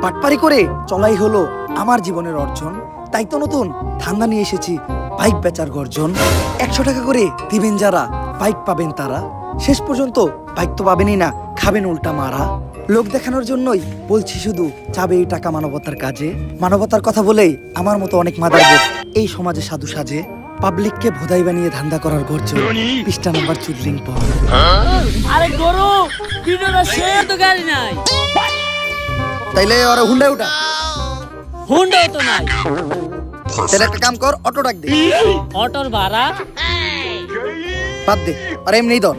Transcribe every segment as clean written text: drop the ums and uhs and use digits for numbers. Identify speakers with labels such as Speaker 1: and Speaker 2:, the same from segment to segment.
Speaker 1: পাটপারি করে চলাই হলো আমার জীবনের অর্জন। তাই তো নতুন ধান্দা নিয়ে এসেছি, বাইক বেচার গর্জন। 100 টাকা করে দিবেন যারা, বাইক পাবেন তারা। শেষ পর্যন্ত বাইক তো পাবেনই না, খাবেন উল্টা মারা। লোক দেখানোর জন্যই বলছি শুধু, যাবে এই টাকা মানবতার কাজে। মানবতার কথা বলেই আমার মতো অনেক মাদারবোর্ড এই সমাজে সাধু সাজে। পাবলিককে ভোদাই বানিয়ে ধান্দা করার গর্জন, পৃষ্ঠা নাম্বার চুদলিং পর।
Speaker 2: আরে গরু ভিডিওটা সে তো গাড়ি নাই,
Speaker 1: তাইলে ওরা হুন্ডায় উঠা।
Speaker 2: হুন্ডাও তো নাই।
Speaker 1: তাহলে একটা কাম কর, অটো ডাক দে।
Speaker 2: অটোর ভাড়া
Speaker 1: বাদ দে, আর এমনি ধর।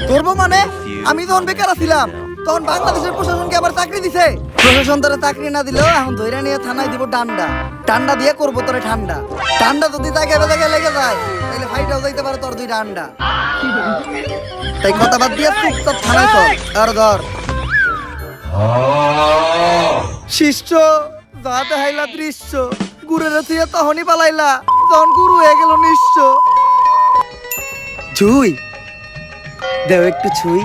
Speaker 1: ধরবো মানে? আমি যখন বেকার ছিলাম তখন বাংলাদেশের প্রশাসনকে আবার চাকরি দিছে। প্রশাসন তারা চাকরি না দিলেও এখন ধইরা নিয়ে থানায় দিব ডান্ডা। ডান্ডা দিয়ে করবো তোরে ঠান্ডা। ঠান্ডা যদি জায়গায় জায়গায় লেগে যায় তাহলে ফাইটাও যাইতে পারে তোর 2 ডান্ডা। তাই কথা বাদ দিয়ে চুপচাপ থানায় চল। আর ধর শিষ্য যা দেখাইলা দৃশ্য, গুরুর থিয়ে তখনই পালাইলা তখন গুরু হয়ে গেল নিশ্চ। ছুই দেও একটু ছুই।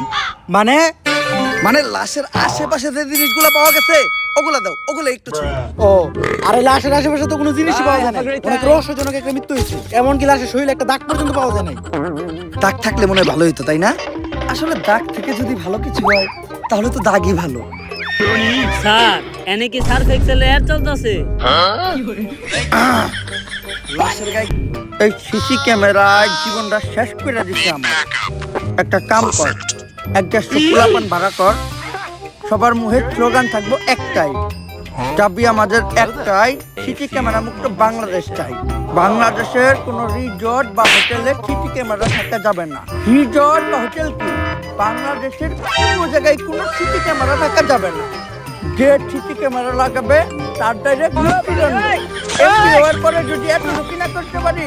Speaker 1: মানে মানে লাশের আশেপাশে যে জিনিসগুলো পাওয়া গেছে ওগুলা দাও, ওগুলো একটু ছুই।
Speaker 3: ও আরে লাশের আশেপাশে তো কোনো জিনিসই পাওয়া যায় না। অনেক রহস্যজনক একটা মৃত্যু হয়েছে, এমনকি লাশের শরীরে একটা দাগ পর্যন্ত পাওয়া যায় না।
Speaker 1: দাগ থাকলে মনে হয় ভালো হইতো, তাই না? আসলে দাগ থেকে যদি ভালো কিছু হয় তাহলে তো দাগই ভালো।
Speaker 2: স্যার এনে কি সার্ফ এক্সেল এর চলতেছে?
Speaker 1: লাশের গায়ে এই সিসি ক্যামেরায় জীবনটা শেষ করে দিছে আমার। একটা কাম কর, একটা শুক্লাপান ভাড়া কর। সবার মুখের স্লোগান থাকবো একটাই, দাবি আমাদের একটাই, সিসি ক্যামেরা মুক্ত বাংলাদেশ চাই। বাংলাদেশের কোন রিসর্ট বা হোটেলে সিসি ক্যামেরা থাকা যাবে না। রিসর্ট বা হোটেল কি, বাংলাদেশের কোনো জায়গায় কোনো সিসি ক্যামেরা থাকা যাবে না। যে সিসি ক্যামেরা লাগাবে তার ডাইরেক্ট হওয়ার পরে যদি এত লুকি না করতে পারি।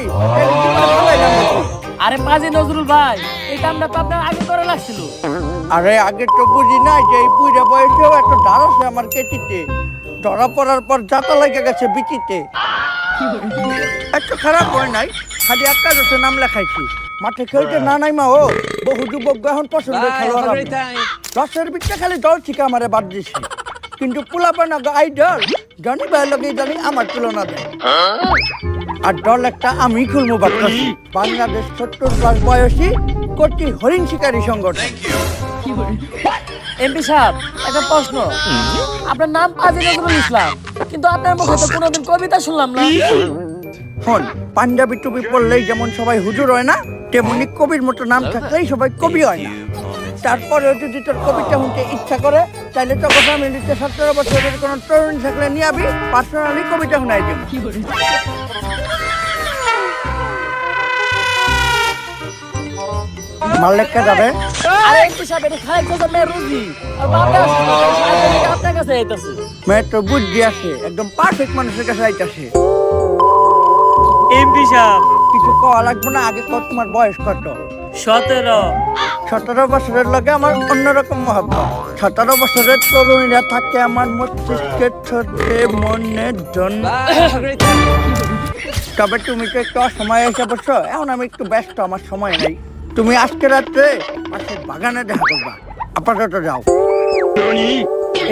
Speaker 2: আরে পাজি নজরুল ভাই, এই কামটা তো আপনার আগে করে লাগছিল।
Speaker 1: আরে আগে তো বুঝি না যে এই বুড়া বয়সেও এত ধার আছে আমার কেটিতে। ধরা পড়ার পর যাতা লেগে গেছে বিচিতে। এত খারাপ হয় নাই, খালি একটা দেশে নাম লেখাইছি। মাঠে খেলতে না নাই মা ও বহু যুবক এখন পছন্দ খেলোয়াড়। দশের বিচ্ছে খালি দল থেকে আমারে বাদ দিছি, কিন্তু পোলাপান আইডল জানি ভাই লগে জানি আমার তুলনা দেয়। আর দল একটা আমি খুলবো ভাবতেছি, বাংলাদেশ 70+ বয়সী কোটি হরিণ শিকারী সংগঠন।
Speaker 2: এমপি সাহেব একটা প্রশ্ন, আপনার নাম পাজি নজরুল ইসলাম, কিন্তু আপনার মুখে তো কোনোদিন কবিতা শুনলাম না।
Speaker 1: হন পাঞ্জাবি টুপি পরলেই যেমন সবাই হুজুর হয় না, তেমনি কবির মতো নাম থাকলেই সবাই কবি হয় না। তারপরে যদি তোর কবিতা শুনতে ইচ্ছা করে তাহলে তোকে ফ্যামিলিতে 17 বছরের কোনো তরুণ থাকলে নিয়ে আবি, পার্সোনালি কবিতা শোনাই দেব। মাল লেখা যাবে?
Speaker 2: আরে এমপি সাহেব এটা খাই কথা মেয়ে রুজি আর বাবা আপনার কাছে আইতাছে।
Speaker 1: মেয়ে তো বুদ্ধি আছে, একদম পারফেক্ট মানুষের কাছে আইতাছে।
Speaker 2: এমপি সাহেব
Speaker 1: কিছু কওয়া লাগবে না, আগে কত তোমার বয়স কত?
Speaker 2: 17।
Speaker 1: 17 বছরের লগে আমার অন্যরকম মহব্বত। 17 বছরের তরুণীরা থাকে আমার মস্তিষ্কের ছোটে মনের জন্য। তবে তুমি তো একটু অসময় এসে বসছো, এখন আমি একটু ব্যস্ত, আমার সময় নেই। তুমি আজকে রাত্রে পাশের বাগানে দেখা করবা, আপাতত যাও।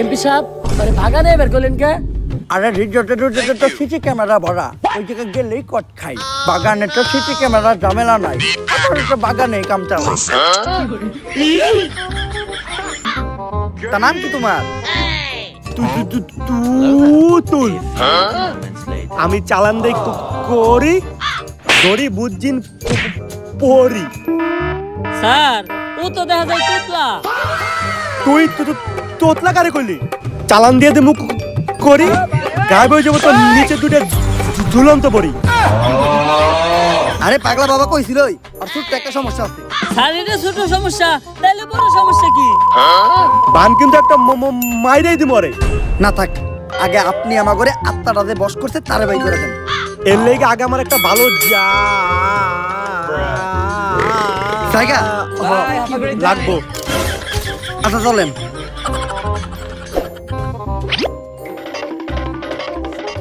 Speaker 2: এমপি সাহেব মানে বাগানে বের করলেন কে?
Speaker 1: আরে রিজর্টে তো সিসি ক্যামেরা ভরা, ওই জায়গায় গেলেই কট খাই। বাগানে তো সিসি ক্যামেরা ঝামেলা নাই, আপাতত বাগানে কাম চালাই। তার নাম কি তোমার?
Speaker 3: তুল আমি চালান দেই করি ধরি বুঝিন পরি।
Speaker 2: স্যার ও তো দেখা যায় তোতলা।
Speaker 3: তুই তোতলা কারে করলি? চালান দিয়ে মুখ করি গায়েব হয়ে যাবো, তো নিচে দুটো ঝুলন্ত পড়ি।
Speaker 1: আরে পাগলা বাবা কইছিল আর ছোট্ট একটা সমস্যা আছে।
Speaker 2: স্যার এটা ছোট সমস্যা, তাইলে বড় সমস্যা কি?
Speaker 3: বান কিন্তু একটা মাইরাই দি মরে
Speaker 1: না থাক, আগে আপনি আমার ঘরে আত্মাটা যে বস করছে তারে বাই করে দেন।
Speaker 3: এর লেগে আগে আমার একটা ভালো
Speaker 1: জায়গা
Speaker 3: লাগবো।
Speaker 1: আচ্ছা চলেন।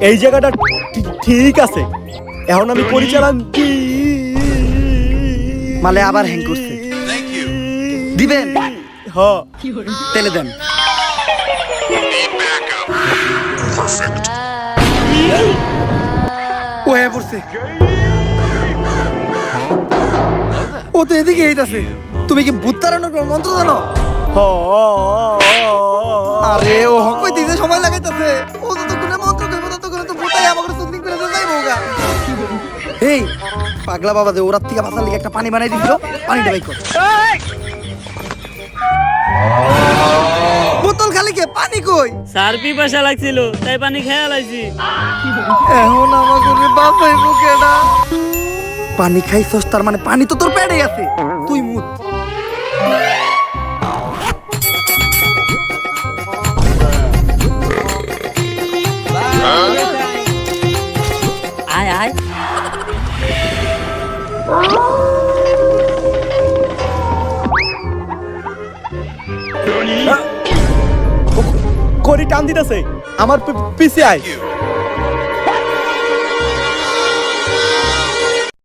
Speaker 3: এই জায়গাটা ঠিক আছে, এখন আমি পরিচালন
Speaker 1: মালে আবার হ্যাং করছে, দিবেন?
Speaker 3: হ্যাঁ
Speaker 1: তেলে দেন। আইতাছে ও তো এদিকে আইতাছে তুমি কি ভূত তাড়ানোর কোনো মন্ত্র জানো আরে ও হকই দিতে সময় লাগাইতাছে ও যতক্ষণে মন্ত্র কইবো ততক্ষণে তো ভূতাই আমাকে সুন্দিং করে যাইবো গা এই পাগলা বাবা যে ওরার থেকে বাঁচার লিগে একটা পানি বানাই দিছিল পানিটা বাই কর বোতল খালি কে পানি কই
Speaker 4: স্যার পিপাসা লাগছিল তাই পানি খেয়ে লাইছি।
Speaker 1: এখন আমাকে বাঁচাইবো কেডা পানি খাইছস তার মানে পানি তো তোর পেটে আছে তুই মুত
Speaker 4: আয় আয়
Speaker 3: করি টান দিতেছে আমার পিছে আয়